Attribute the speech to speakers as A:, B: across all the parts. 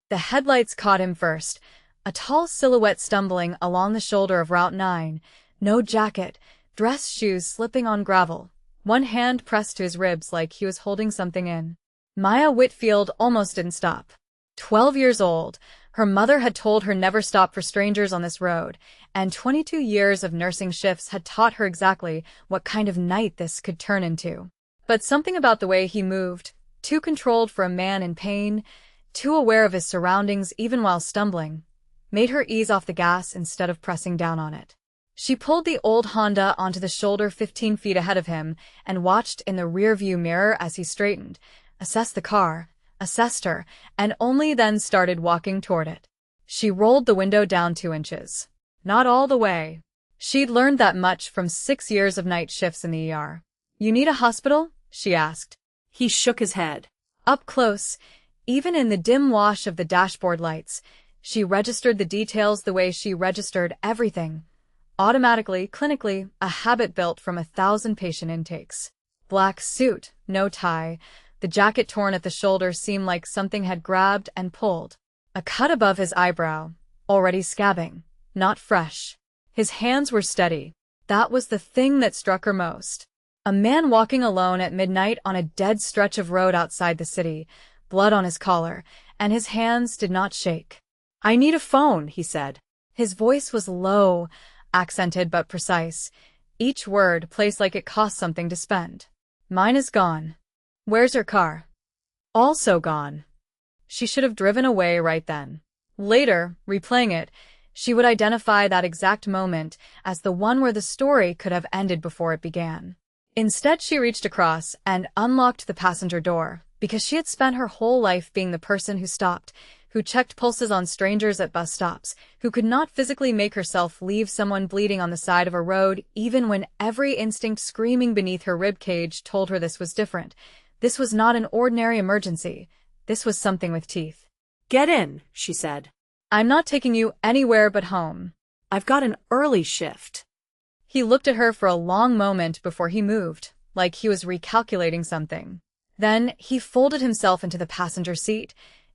A: The headlights caught him first, a tall silhouette stumbling along the shoulder of Route 9, no jacket, dress shoes slipping on gravel, one hand pressed to his ribs like he was holding something in. Maya Whitfield almost didn't stop. 12 years old, her mother had told her never stop for strangers on this road, and 22 years of nursing shifts had taught her exactly what kind of night this could turn into. But something about the way he moved, too controlled for a man in pain, too aware of his surroundings even while stumbling, made her ease off the gas instead of pressing down on it. She pulled the old Honda onto the shoulder 15 feet ahead of him and watched in the rearview mirror as he straightened, assessed the car, assessed her, and only then started walking toward it. She rolled the window down 2 inches. Not all the way. She'd learned that much from 6 years of night shifts in the ER. "You need a hospital?" she asked.
B: He shook his head.
A: Up close, even in the dim wash of the dashboard lights, she registered the details the way she registered everything. Automatically, clinically, a habit built from 1,000 patient intakes. Black suit, no tie. The jacket torn at the shoulder seemed like something had grabbed and pulled. A cut above his eyebrow, already scabbing, not fresh. His hands were steady. That was the thing that struck her most. A man walking alone at midnight on a dead stretch of road outside the city, blood on his collar, and his hands did not shake.
B: "I need a phone," he said.
A: His voice was low, accented but precise, each word placed like it cost something to spend. "Mine is gone." "Where's your car?" "Also gone." She should have driven away right then. Later, replaying it, she would identify that exact moment as the one where the story could have ended before it began. Instead, she reached across and unlocked the passenger door, because she had spent her whole life being the person who stopped, who checked pulses on strangers at bus stops, who could not physically make herself leave someone bleeding on the side of a road even when every instinct screaming beneath her ribcage told her this was different. This was not an ordinary emergency. This was something with teeth.
B: "Get in," she said.
A: "I'm not taking you anywhere but home."
B: "I've got an early shift."
A: He looked at her for a long moment before he moved, like he was recalculating something. Then he folded himself into the passenger seat,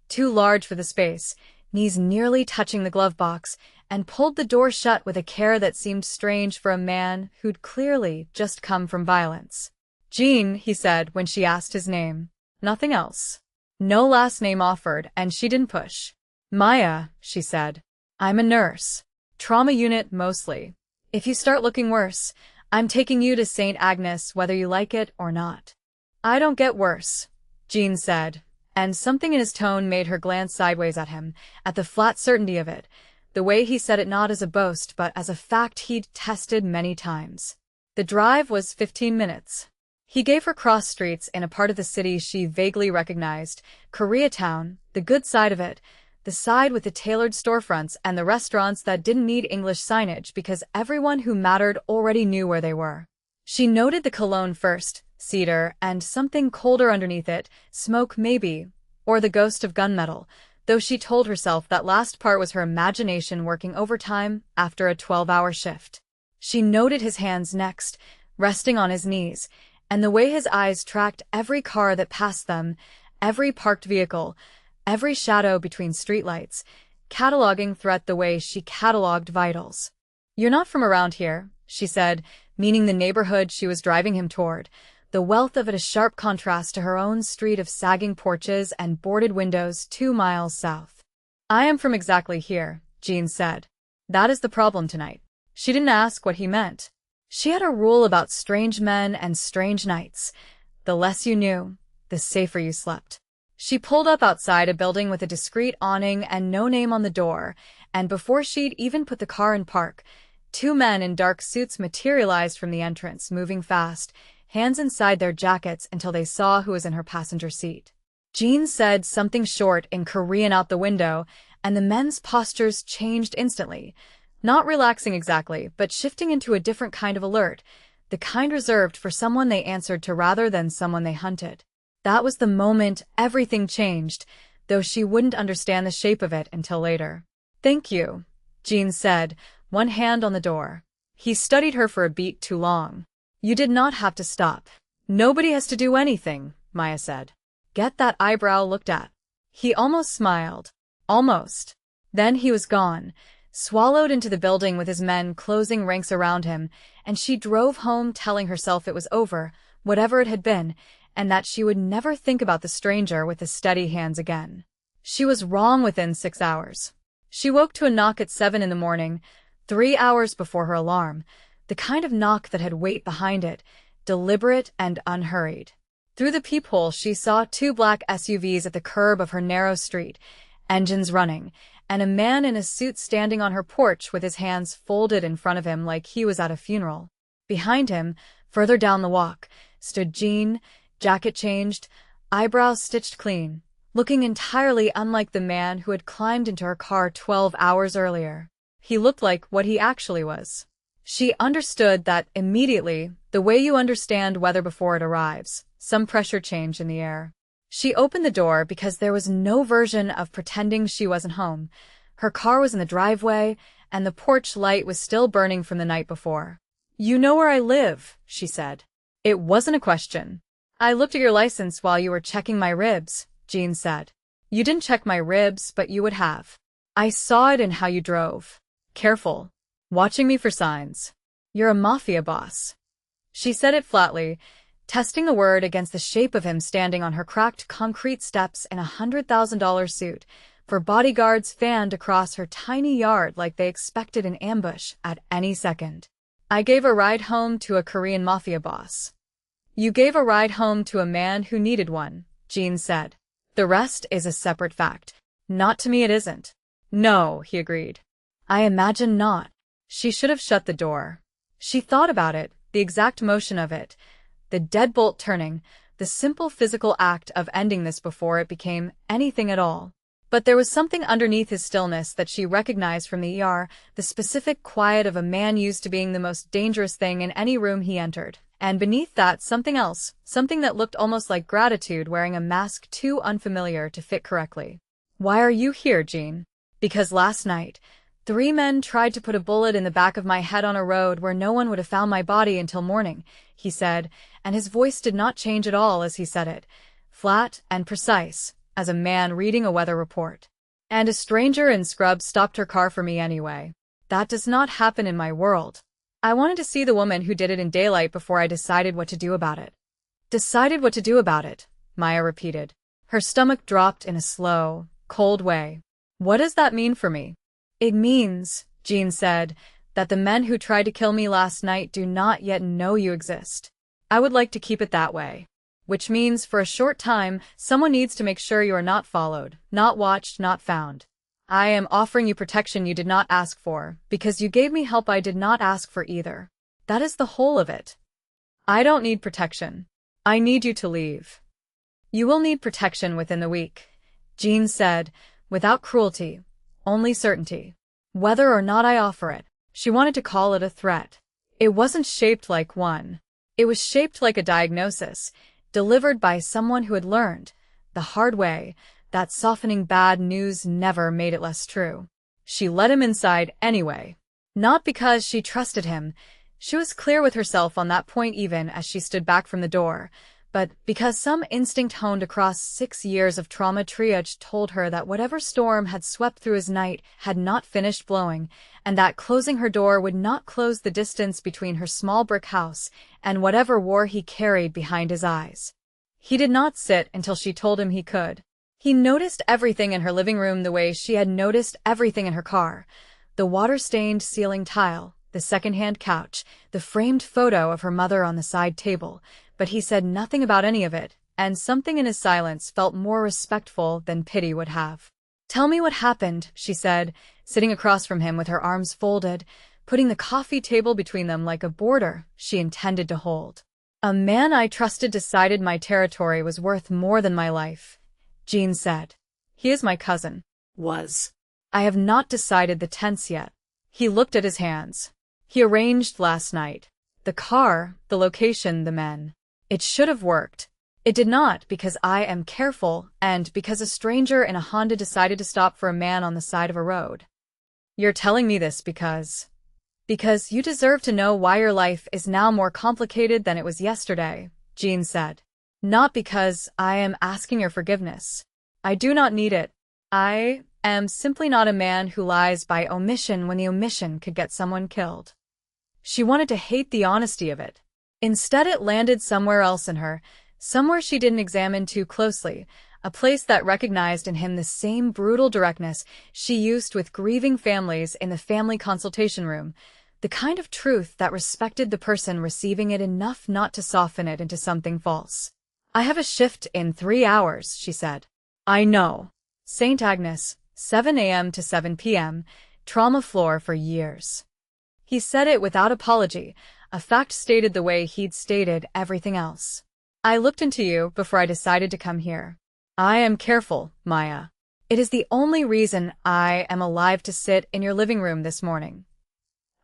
A: too large for the space, knees nearly touching the glove box, and pulled the door shut with a care that seemed strange for a man who'd clearly just come from violence. "Jean," he said when she asked his name. Nothing else. No last name offered, and she didn't push. "Maya," she said. "I'm a nurse. Trauma unit mostly. If you start looking worse, I'm taking you to St. Agnes whether you like it or not." "I don't get worse," Jean said, and something in his tone made her glance sideways at him, at the flat certainty of it, the way he said it not as a boast but as a fact he'd tested many times. The drive was 15 minutes. He gave her cross streets in a part of the city she vaguely recognized, Koreatown, the good side of it, the side with the tailored storefronts and the restaurants that didn't need English signage because everyone who mattered already knew where they were. She noted the cologne first, cedar, and something colder underneath it, smoke maybe, or the ghost of gunmetal, though she told herself that last part was her imagination working overtime after a 12-hour shift. She noted his hands next, resting on his knees, and the way his eyes tracked every car that passed them, every parked vehicle, every shadow between streetlights, cataloging threat the way she cataloged vitals. "You're not from around here," she said, meaning the neighborhood she was driving him toward, the wealth of it a sharp contrast to her own street of sagging porches and boarded windows 2 miles south. "I am from exactly here," Jean said. "That is the problem tonight." She didn't ask what he meant. She had a rule about strange men and strange nights. The less you knew, the safer you slept. She pulled up outside a building with a discreet awning and no name on the door, and before she'd even put the car in park, 2 men in dark suits materialized from the entrance, moving fast, hands inside their jackets until they saw who was in her passenger seat. Jean said something short in Korean out the window, and the men's postures changed instantly, not relaxing exactly, but shifting into a different kind of alert, the kind reserved for someone they answered to rather than someone they hunted. That was the moment everything changed, though she wouldn't understand the shape of it until later. "Thank you," Jean said, one hand on the door. He studied her for a beat too long. "You did not have to stop." "Nobody has to do anything," Maya said. "Get that eyebrow looked at." He almost smiled. Almost. Then he was gone, swallowed into the building with his men closing ranks around him, and she drove home telling herself it was over, whatever it had been, and that she would never think about the stranger with the steady hands again. She was wrong within 6 hours. She woke to a knock at 7 in the morning, 3 hours before her alarm, the kind of knock that had weight behind it, deliberate and unhurried. Through the peephole she saw 2 black SUVs at the curb of her narrow street, engines running, and a man in a suit standing on her porch with his hands folded in front of him like he was at a funeral. Behind him, further down the walk, stood Jean, jacket changed, eyebrows stitched clean, looking entirely unlike the man who had climbed into her car 12 hours earlier. He looked like what he actually was. She understood that immediately, the way you understand weather before it arrives, some pressure change in the air. She opened the door because there was no version of pretending she wasn't home. Her car was in the driveway, and the porch light was still burning from the night before. "You know where I live," she said. It wasn't a question. "I looked at your license while you were checking my ribs," Jean said. "You didn't check my ribs, but you would have. I saw it in how you drove. Careful. Watching me for signs. You're a mafia boss." She said it flatly, testing the word against the shape of him standing on her cracked concrete steps in a $100,000 suit, for bodyguards fanned across her tiny yard like they expected an ambush at any second. "I gave a ride home to a Korean mafia boss." "You gave a ride home to a man who needed one," Jean said. "The rest is a separate fact." "Not to me it isn't." "No," he agreed. "I imagine not." She should have shut the door. She thought about it, the exact motion of it, the deadbolt turning, the simple physical act of ending this before it became anything at all. But there was something underneath his stillness that she recognized from the ER, the specific quiet of a man used to being the most dangerous thing in any room he entered. And beneath that, something else, something that looked almost like gratitude wearing a mask too unfamiliar to fit correctly. "Why are you here, Jean?" "Because last night, 3 men tried to put a bullet in the back of my head on a road where no one would have found my body until morning," he said, and his voice did not change at all as he said it, flat and precise, as a man reading a weather report. "And a stranger in scrubs stopped her car for me anyway. That does not happen in my world. I wanted to see the woman who did it in daylight before I decided what to do about it." "Decided what to do about it," Maya repeated. Her stomach dropped in a slow, cold way. "What does that mean for me?" "It means," Jean said, "that the men who tried to kill me last night do not yet know you exist. I would like to keep it that way. Which means, for a short time, someone needs to make sure you are not followed, not watched, not found. I am offering you protection you did not ask for, because you gave me help I did not ask for either. That is the whole of it. I don't need protection. I need you to leave." "You will need protection within the week," Jean said, without cruelty, only certainty. "Whether or not I offer it." She wanted to call it a threat. It wasn't shaped like one. It was shaped like a diagnosis, delivered by someone who had learned, the hard way, that softening bad news never made it less true. She let him inside anyway. Not because she trusted him, she was clear with herself on that point even as she stood back from the door, but because some instinct honed across 6 years of trauma triage told her that whatever storm had swept through his night had not finished blowing, and that closing her door would not close the distance between her small brick house and whatever war he carried behind his eyes. He did not sit until she told him he could. He noticed everything in her living room the way she had noticed everything in her car. The water-stained ceiling tile, the second-hand couch, the framed photo of her mother on the side table, but he said nothing about any of it, and something in his silence felt more respectful than pity would have. "Tell me what happened," she said, sitting across from him with her arms folded, putting the coffee table between them like a border she intended to hold. "A man I trusted decided my territory was worth more than my life," Jean said. "He is my cousin."
B: Was.
A: "I have not decided the tense yet." He looked at his hands. "He arranged last night. The car, the location, the men. It should have worked. It did not because I am careful and because a stranger in a Honda decided to stop for a man on the side of a road." "You're telling me this because you deserve to know why your life is now more complicated than it was yesterday," Jean said. "Not because I am asking your forgiveness. I do not need it. I am simply not a man who lies by omission when the omission could get someone killed. She wanted to hate the honesty of it. Instead, it landed somewhere else in her, somewhere she didn't examine too closely, a place that recognized in him the same brutal directness she used with grieving families in the family consultation room, the kind of truth that respected the person receiving it enough not to soften it into something false. "I have a shift in 3 hours," she said. "I know. St. Agnes, 7 a.m. to 7 p.m., trauma floor for years." He said it without apology, a fact stated the way he'd stated everything else. "I looked into you before I decided to come here. I am careful, Maya. It is the only reason I am alive to sit in your living room this morning."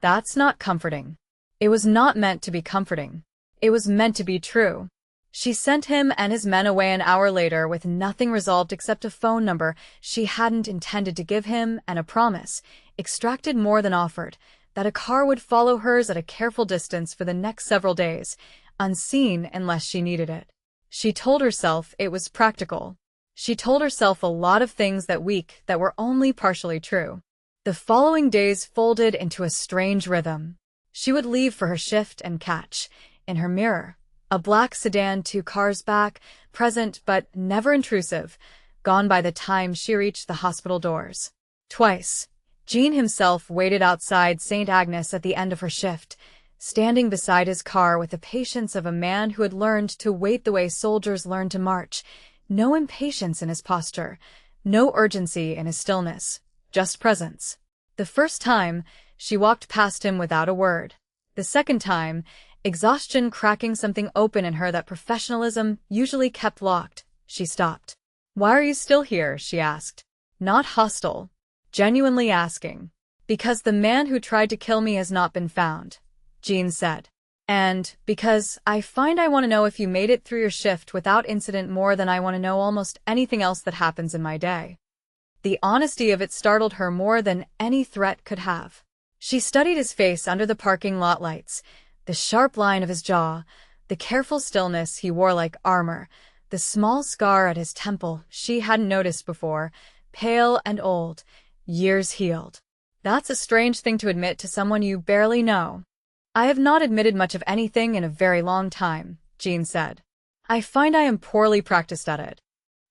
A: That's not comforting. It was not meant to be comforting. It was meant to be true. She sent him and his men away an hour later with nothing resolved except a phone number she hadn't intended to give him and a promise, extracted more than offered, that a car would follow hers at a careful distance for the next several days, unseen unless she needed it. She told herself it was practical. She told herself a lot of things that week that were only partially true. The following days folded into a strange rhythm. She would leave for her shift and catch, in her mirror, a black sedan 2 cars back, present but never intrusive, gone by the time she reached the hospital doors. Twice, Jean himself waited outside St. Agnes at the end of her shift, standing beside his car with the patience of a man who had learned to wait the way soldiers learn to march, no impatience in his posture, no urgency in his stillness, just presence. The first time, she walked past him without a word. The second time, exhaustion cracking something open in her that professionalism usually kept locked, she stopped. "Why are you still here?" she asked. Not hostile, genuinely asking. "Because the man who tried to kill me has not been found," Jean said. "And because I find I want to know if you made it through your shift without incident more than I want to know almost anything else that happens in my day." The honesty of it startled her more than any threat could have. She studied his face under the parking lot lights, the sharp line of his jaw, the careful stillness he wore like armor, the small scar at his temple she hadn't noticed before, pale and old, years healed. "That's a strange thing to admit to someone you barely know." "I have not admitted much of anything in a very long time," Jean said. "I find I am poorly practiced at it."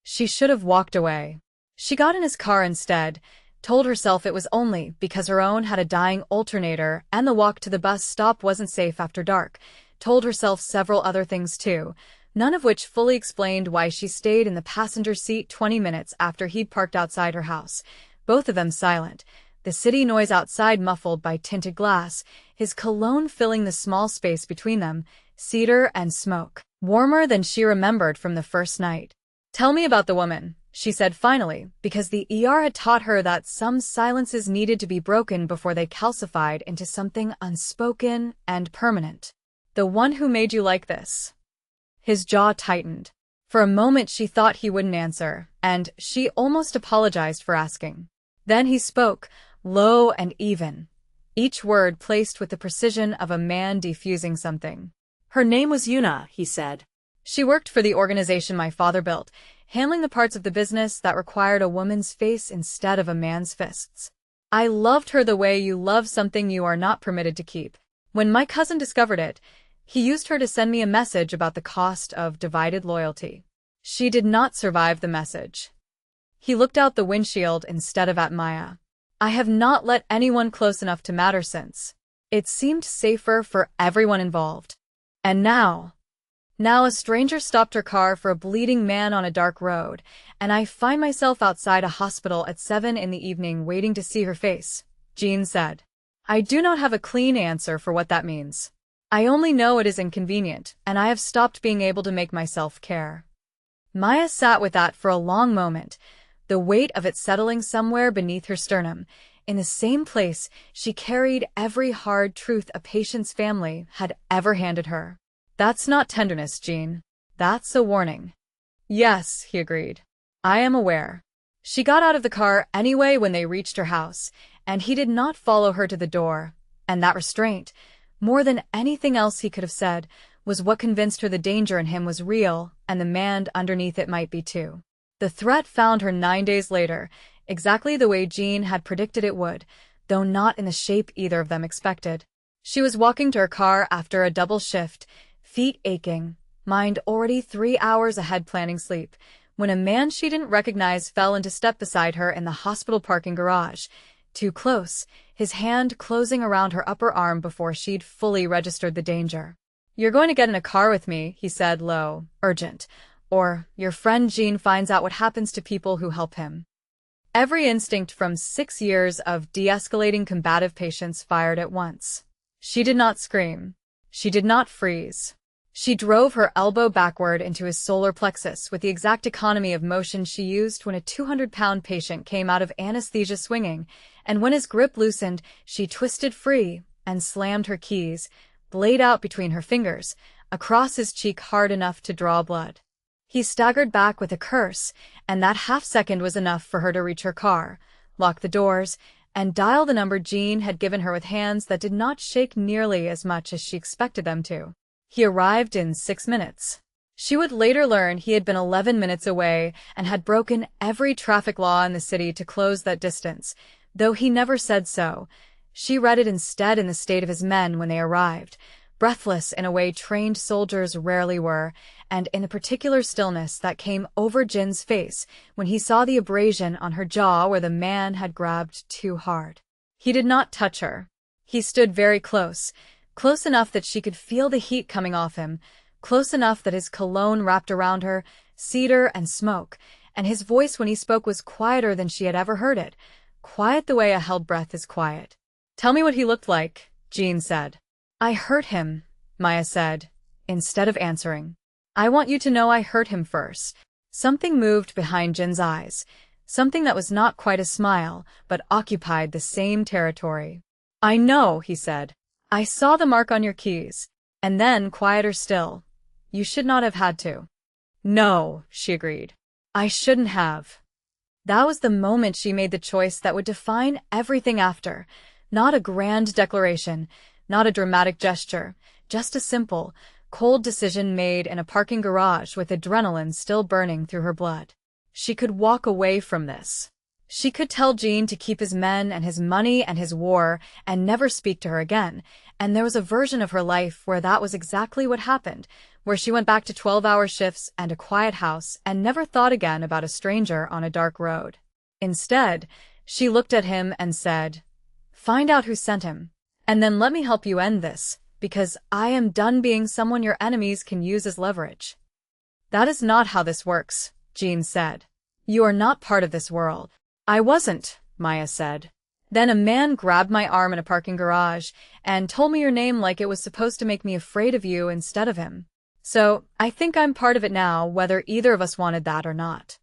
A: She should have walked away. She got in his car instead, told herself it was only because her own had a dying alternator and the walk to the bus stop wasn't safe after dark, told herself several other things too, none of which fully explained why she stayed in the passenger seat 20 minutes after he'd parked outside her house, both of them silent, the city noise outside muffled by tinted glass, his cologne filling the small space between them, cedar and smoke, warmer than she remembered from the first night. "Tell me about the woman," she said finally, because the ER had taught her that some silences needed to be broken before they calcified into something unspoken and permanent. "The one who made you like this." His jaw tightened. For a moment she thought he wouldn't answer, and she almost apologized for asking. Then he spoke, low and even, each word placed with the precision of a man defusing something.
B: "Her name was Yuna," he said.
A: "She worked for the organization my father built, handling the parts of the business that required a woman's face instead of a man's fists. I loved her the way you love something you are not permitted to keep. When my cousin discovered it, he used her to send me a message about the cost of divided loyalty. She did not survive the message." He looked out the windshield instead of at Maya. "I have not let anyone close enough to matter since. It seemed safer for everyone involved. And now a stranger stopped her car for a bleeding man on a dark road, and I find myself outside a hospital at 7 in the evening waiting to see her face," Jean said. "I do not have a clean answer for what that means. I only know it is inconvenient, and I have stopped being able to make myself care." Maya sat with that for a long moment, the weight of it settling somewhere beneath her sternum, in the same place she carried every hard truth a patient's family had ever handed her. "That's not tenderness, Jean. That's a warning." "Yes," he agreed. "I am aware." She got out of the car anyway when they reached her house, and he did not follow her to the door, and that restraint, more than anything else he could have said, was what convinced her the danger in him was real, and the man underneath it might be too. The threat found her 9 days later, exactly the way Jean had predicted it would, though not in the shape either of them expected. She was walking to her car after a double shift, feet aching, mind already 3 hours ahead planning sleep, when a man she didn't recognize fell into step beside her in the hospital parking garage. Too close, his hand closing around her upper arm before she'd fully registered the danger. "You're going to get in a car with me," he said low, urgent, "or your friend Jean finds out what happens to people who help him." Every instinct from 6 years of de-escalating combative patience fired at once. She did not scream. She did not freeze. She drove her elbow backward into his solar plexus with the exact economy of motion she used when a 200-pound patient came out of anesthesia swinging, and when his grip loosened, she twisted free and slammed her keys, blade out between her fingers, across his cheek hard enough to draw blood. He staggered back with a curse, and that half-second was enough for her to reach her car, lock the doors, and dial the number Jean had given her with hands that did not shake nearly as much as she expected them to. He arrived in 6 minutes. She would later learn he had been 11 minutes away and had broken every traffic law in the city to close that distance, though he never said so. She read it instead in the state of his men when they arrived, breathless in a way trained soldiers rarely were, and in the particular stillness that came over Jin's face when he saw the abrasion on her jaw where the man had grabbed too hard. He did not touch her. He stood very close, close enough that she could feel the heat coming off him, close enough that his cologne wrapped around her, cedar and smoke, and his voice when he spoke was quieter than she had ever heard it, quiet the way a held breath is quiet. "Tell me what he looked like," Jean said. "I hurt him," Maya said, instead of answering. "I want you to know I hurt him first." Something moved behind Jin's eyes, something that was not quite a smile, but occupied the same territory. "I know," he said. "I saw the mark on your keys." And then, quieter still, "You should not have had to." "No," she agreed. "I shouldn't have." That was the moment she made the choice that would define everything after. Not a grand declaration, not a dramatic gesture, just a simple, cold decision made in a parking garage with adrenaline still burning through her blood. She could walk away from this. She could tell Jean to keep his men and his money and his war and never speak to her again, and there was a version of her life where that was exactly what happened, where she went back to 12-hour shifts and a quiet house and never thought again about a stranger on a dark road. Instead, she looked at him and said, "Find out who sent him, and then let me help you end this, because I am done being someone your enemies can use as leverage." "That is not how this works," Jean said. "You are not part of this world." "I wasn't," Maya said. "Then a man grabbed my arm in a parking garage and told me your name like it was supposed to make me afraid of you instead of him. So, I think I'm part of it now, whether either of us wanted that or not."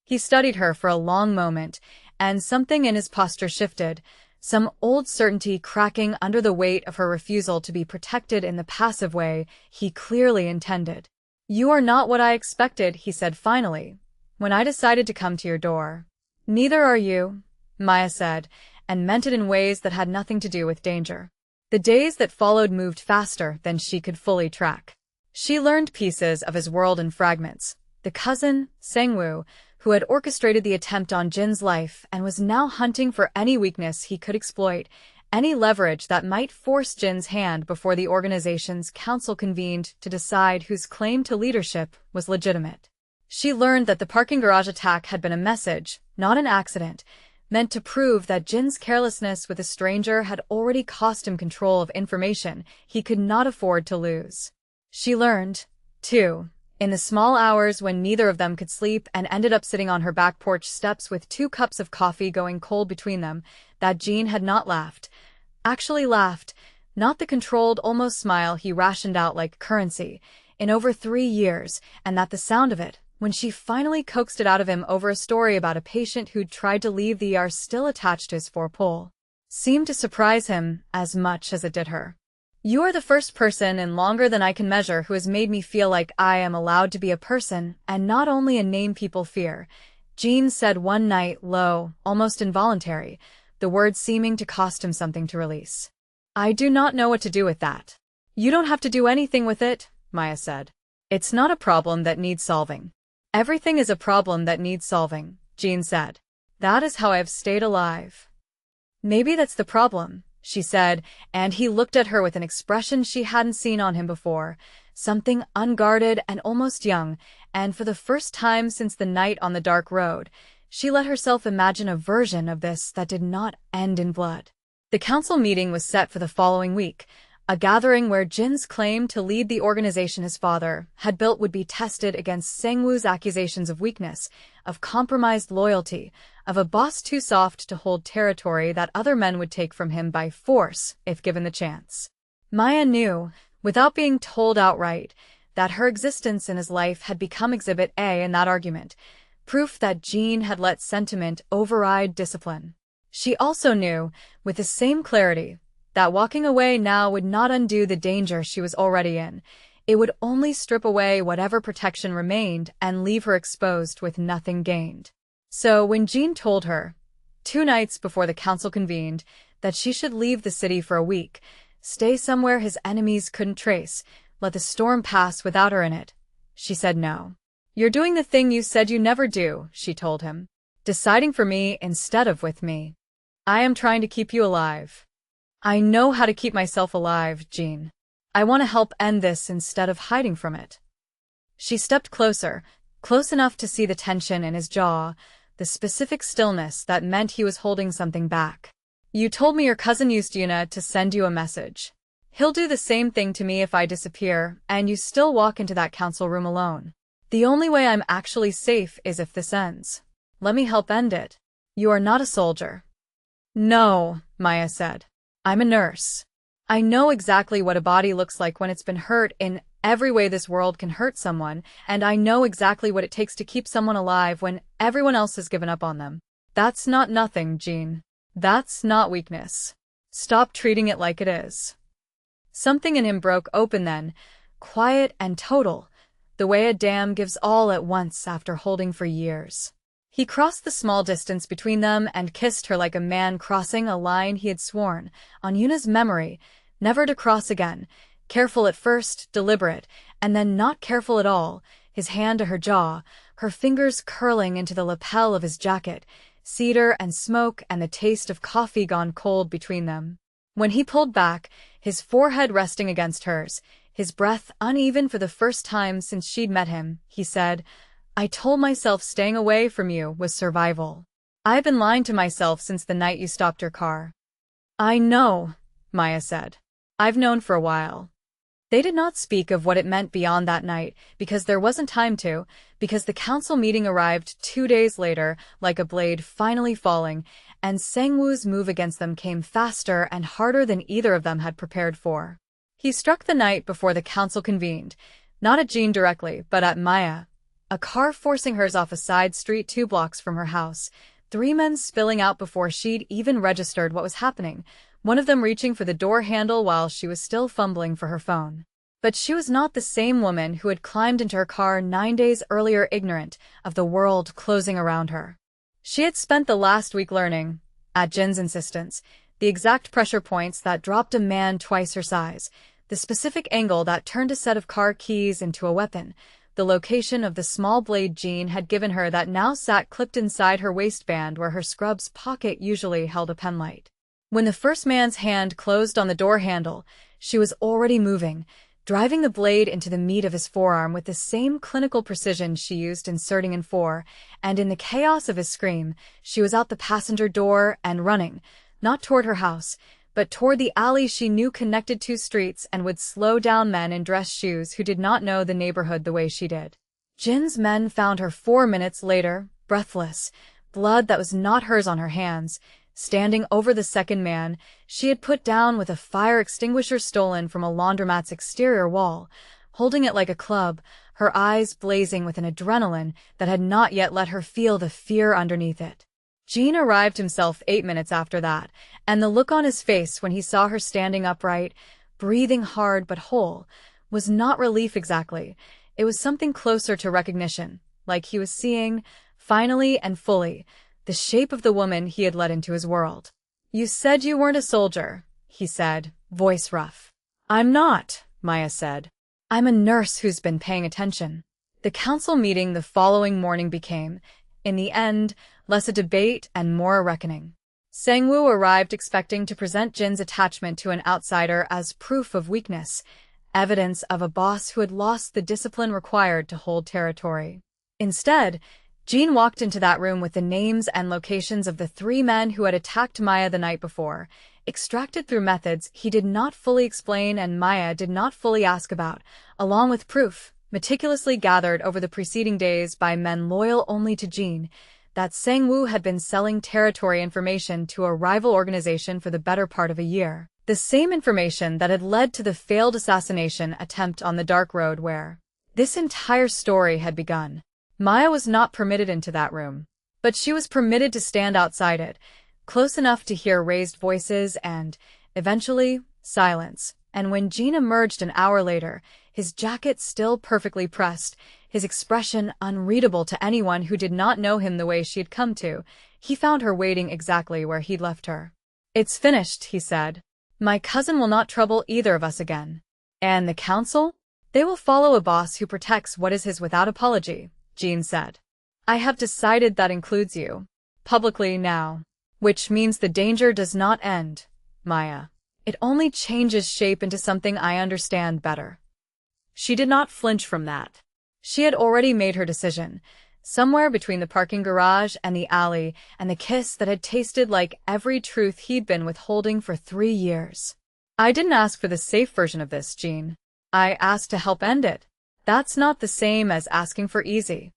A: He studied her for a long moment, and something in his posture shifted, some old certainty cracking under the weight of her refusal to be protected in the passive way he clearly intended. "You are not what I expected," he said finally, "when I decided to come to your door." "Neither are you," Maya said, and meant it in ways that had nothing to do with danger. The days that followed moved faster than she could fully track. She learned pieces of his world in fragments. The cousin, Sangwoo, who had orchestrated the attempt on Jin's life and was now hunting for any weakness he could exploit, any leverage that might force Jin's hand before the organization's council convened to decide whose claim to leadership was legitimate. She learned that the parking garage attack had been a message, not an accident, meant to prove that Jin's carelessness with a stranger had already cost him control of information he could not afford to lose. She learned, too, in the small hours when neither of them could sleep and ended up sitting on her back porch steps with 2 cups of coffee going cold between them, that Jean had not laughed. Actually laughed, not the controlled, almost smile he rationed out like currency, in over 3 years, and that the sound of it, when she finally coaxed it out of him over a story about a patient who'd tried to leave the ER still attached to his forepole, seemed to surprise him as much as it did her. "You are the first person in longer than I can measure who has made me feel like I am allowed to be a person and not only a name people fear," Jean said one night, low, almost involuntary, the words seeming to cost him something to release. "I do not know what to do with that." "You don't have to do anything with it," Maya said. "It's not a problem that needs solving." "Everything is a problem that needs solving," Jean said. That is how I have stayed alive. Maybe that's the problem, she said, and he looked at her with an expression she hadn't seen on him before, something unguarded and almost young, and for the first time since the night on the dark road, she let herself imagine a version of this that did not end in blood. The council meeting was set for the following week. A gathering where Jin's claim to lead the organization his father had built would be tested against Sangwoo's accusations of weakness, of compromised loyalty, of a boss too soft to hold territory that other men would take from him by force if given the chance. Maya knew, without being told outright, that her existence in his life had become Exhibit A in that argument, proof that Jin had let sentiment override discipline. She also knew, with the same clarity, that walking away now would not undo the danger she was already in. It would only strip away whatever protection remained and leave her exposed with nothing gained. So when Jin told her, 2 nights before the council convened, that she should leave the city for a week, stay somewhere his enemies couldn't trace, let the storm pass without her in it, she said no. You're doing the thing you said you never do, she told him. Deciding for me instead of with me. I am trying to keep you alive. I know how to keep myself alive, Jin. I want to help end this instead of hiding from it. She stepped closer, close enough to see the tension in his jaw, the specific stillness that meant he was holding something back. You told me your cousin used Yuna to send you a message. He'll do the same thing to me if I disappear, and you still walk into that council room alone. The only way I'm actually safe is if this ends. Let me help end it. You are not a soldier. No, Maya said. I'm a nurse. I know exactly what a body looks like when it's been hurt in every way this world can hurt someone, and I know exactly what it takes to keep someone alive when everyone else has given up on them. That's not nothing, Jin. That's not weakness. Stop treating it like it is. Something in him broke open then, quiet and total, the way a dam gives all at once after holding for years. He crossed the small distance between them and kissed her like a man crossing a line he had sworn, on Yuna's memory, never to cross again, careful at first, deliberate, and then not careful at all, his hand to her jaw, her fingers curling into the lapel of his jacket, cedar and smoke and the taste of coffee gone cold between them. When he pulled back, his forehead resting against hers, his breath uneven for the first time since she'd met him, he said, I told myself staying away from you was survival. I've been lying to myself since the night you stopped your car. I know, Maya said. I've known for a while. They did not speak of what it meant beyond that night, because there wasn't time to, because the council meeting arrived 2 days later, like a blade finally falling, and Sangwoo's move against them came faster and harder than either of them had prepared for. He struck the night before the council convened, not at Jean directly, but at Maya. A car forcing hers off a side street 2 blocks from her house, 3 men spilling out before she'd even registered what was happening, one of them reaching for the door handle while she was still fumbling for her phone. But she was not the same woman who had climbed into her car 9 days earlier ignorant of the world closing around her. She had spent the last week learning, at Jin's insistence, the exact pressure points that dropped a man twice her size, the specific angle that turned a set of car keys into a weapon, the location of the small blade Jean had given her that now sat clipped inside her waistband where her scrub's pocket usually held a penlight. When the first man's hand closed on the door handle, she was already moving, driving the blade into the meat of his forearm with the same clinical precision she used inserting in 4, and in the chaos of his scream, she was out the passenger door and running, not toward her house, but toward the alley she knew connected 2 streets and would slow down men in dress shoes who did not know the neighborhood the way she did. Jin's men found her 4 minutes later, breathless, blood that was not hers on her hands, standing over the second man she had put down with a fire extinguisher stolen from a laundromat's exterior wall, holding it like a club, her eyes blazing with an adrenaline that had not yet let her feel the fear underneath it. Jean arrived himself 8 minutes after that, and the look on his face when he saw her standing upright, breathing hard but whole, was not relief exactly. It was something closer to recognition, like he was seeing, finally and fully, the shape of the woman he had let into his world. You said you weren't a soldier, he said, voice rough. I'm not, Maya said. I'm a nurse who's been paying attention. The council meeting the following morning became, in the end, less a debate and more a reckoning. Sang-woo arrived expecting to present Jin's attachment to an outsider as proof of weakness, evidence of a boss who had lost the discipline required to hold territory. Instead, Jin walked into that room with the names and locations of the 3 men who had attacked Maya the night before, extracted through methods he did not fully explain and Maya did not fully ask about, along with proof, meticulously gathered over the preceding days by men loyal only to Jin, that Sang-woo had been selling territory information to a rival organization for the better part of a year. The same information that had led to the failed assassination attempt on the dark road where this entire story had begun. Maya was not permitted into that room, but she was permitted to stand outside it, close enough to hear raised voices and, eventually, silence. And when Jin emerged an hour later, his jacket still perfectly pressed, his expression unreadable to anyone who did not know him the way she had come to, he found her waiting exactly where he'd left her. "It's finished," he said. "My cousin will not trouble either of us again. And the council? They will follow a boss who protects what is his without apology," Jin said. "I have decided that includes you. Publicly now. Which means the danger does not end, Maya. It only changes shape into something I understand better." She did not flinch from that. She had already made her decision, somewhere between the parking garage and the alley and the kiss that had tasted like every truth he'd been withholding for 3 years. "I didn't ask for the safe version of this, Jin. I asked to help end it. That's not the same as asking for easy."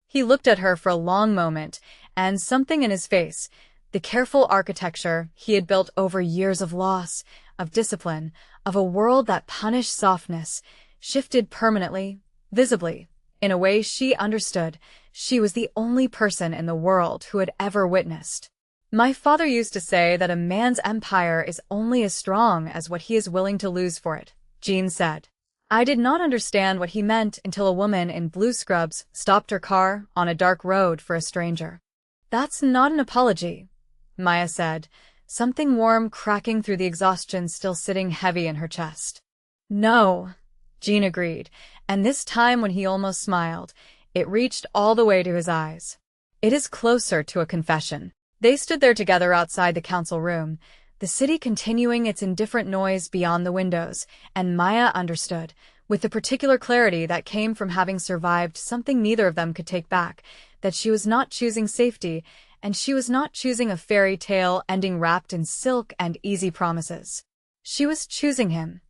A: He looked at her for a long moment, and something in his face, the careful architecture he had built over years of loss, of discipline, of a world that punished softness, shifted permanently, visibly, in a way she understood. She was the only person in the world who had ever witnessed. "My father used to say that a man's empire is only as strong as what he is willing to lose for it," Jin said. I did not understand what he meant until a woman in blue scrubs stopped her car on a dark road for a stranger. "That's not an apology," Maya said, something warm cracking through the exhaustion still sitting heavy in her chest. "No," Jin agreed, and this time when he almost smiled, it reached all the way to his eyes. "It is closer to a confession." They stood there together outside the council room, the city continuing its indifferent noise beyond the windows, and Maya understood, with the particular clarity that came from having survived something neither of them could take back, that she was not choosing safety, and she was not choosing a fairy tale ending wrapped in silk and easy promises. She was choosing him,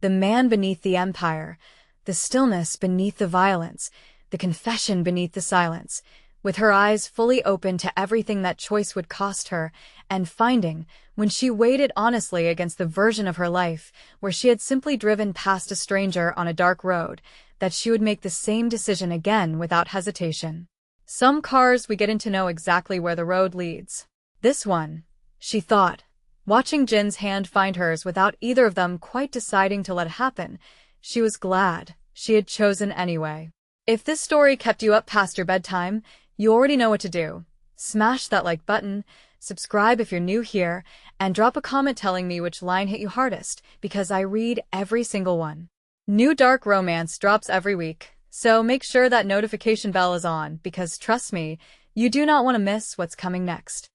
A: the man beneath the empire, the stillness beneath the violence, the confession beneath the silence, with her eyes fully open to everything that choice would cost her, and finding, when she weighed it honestly against the version of her life where she had simply driven past a stranger on a dark road, that she would make the same decision again without hesitation. Some cars we get in to know exactly where the road leads. This one, she thought, watching Jin's hand find hers without either of them quite deciding to let it happen, she was glad she had chosen anyway. If this story kept you up past your bedtime, you already know what to do. Smash that like button, subscribe if you're new here, and drop a comment telling me which line hit you hardest, because I read every single one. New dark romance drops every week, so make sure that notification bell is on, because trust me, you do not want to miss what's coming next.